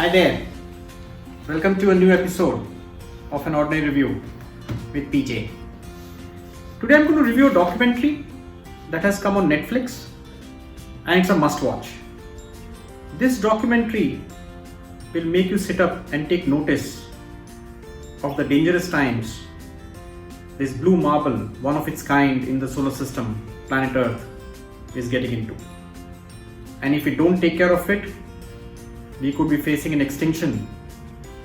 Hi there. Welcome to a new episode of An Ordinary Review with PJ. Today I'm going to review a documentary that has come on Netflix and it's a must watch. This documentary will make you sit up and take notice of the dangerous times this blue marble, one of its kind in the solar system, planet Earth, is getting into. And if we don't take care of it, we could be facing an extinction,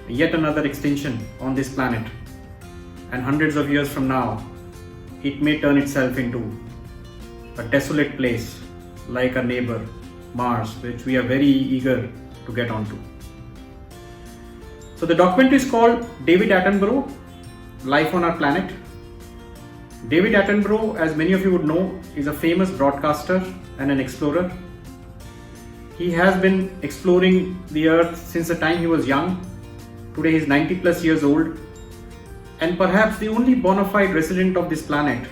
yet another extinction on this planet. And hundreds of years from now, it may turn itself into a desolate place like our neighbor, Mars, which we are very eager to get onto. So the documentary is called David Attenborough, Life on Our Planet. David Attenborough, as many of you would know, is a famous broadcaster and an explorer. He has been exploring the earth since the time he was young. Today he's 90 plus years old and perhaps the only bona fide resident of this planet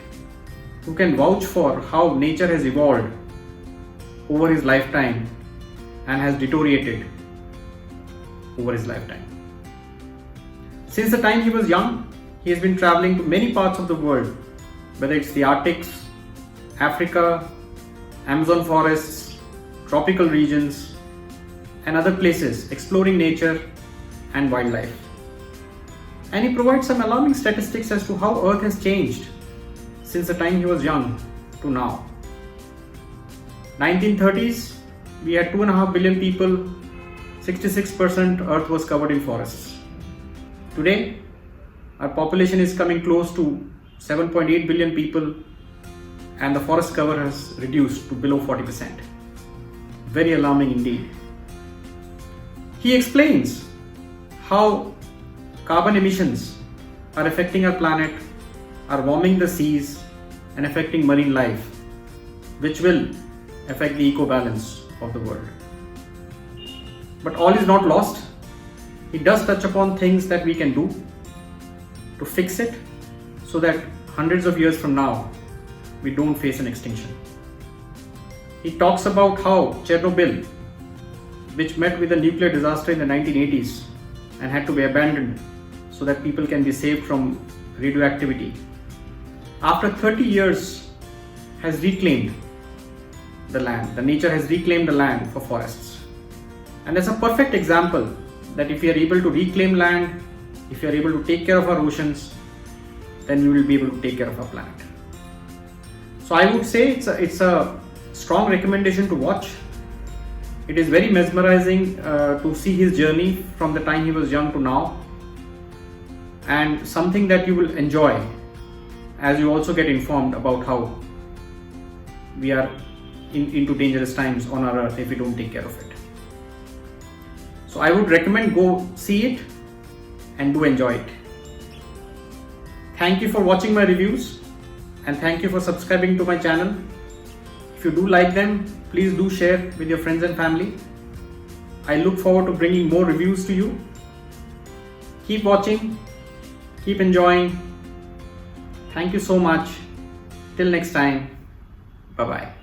who can vouch for how nature has evolved over his lifetime and has deteriorated over his lifetime. Since the time he was young, he has been traveling to many parts of the world, whether it's the Arctics, Africa, Amazon forests, tropical regions, and other places, exploring nature and wildlife. And he provides some alarming statistics as to how Earth has changed since the time he was young to now. 1930s, we had 2.5 billion people, 66% Earth was covered in forests. Today, our population is coming close to 7.8 billion people and the forest cover has reduced to below 40%. Very alarming indeed. He explains how carbon emissions are affecting our planet, are warming the seas and affecting marine life, which will affect the eco-balance of the world. But all is not lost. He does touch upon things that we can do to fix it so that hundreds of years from now, we don't face an extinction. He talks about how Chernobyl, which met with a nuclear disaster in the 1980s and had to be abandoned so that people can be saved from radioactivity, after 30 years has reclaimed the land. The nature has reclaimed the land for forests. And that's a perfect example that if we are able to reclaim land, if we are able to take care of our oceans, then we will be able to take care of our planet. So I would say it's a strong recommendation to watch. It is very mesmerizing to see his journey from the time he was young to now, and something that you will enjoy as you also get informed about how we are into dangerous times on our earth if we don't take care of it. So I would recommend go see it and do enjoy it. Thank you for watching my reviews and thank you for subscribing to my channel. If you do like them, please do share with your friends and family. I look forward to bringing more reviews to you. Keep watching, keep enjoying. Thank you so much. Till next time, bye-bye.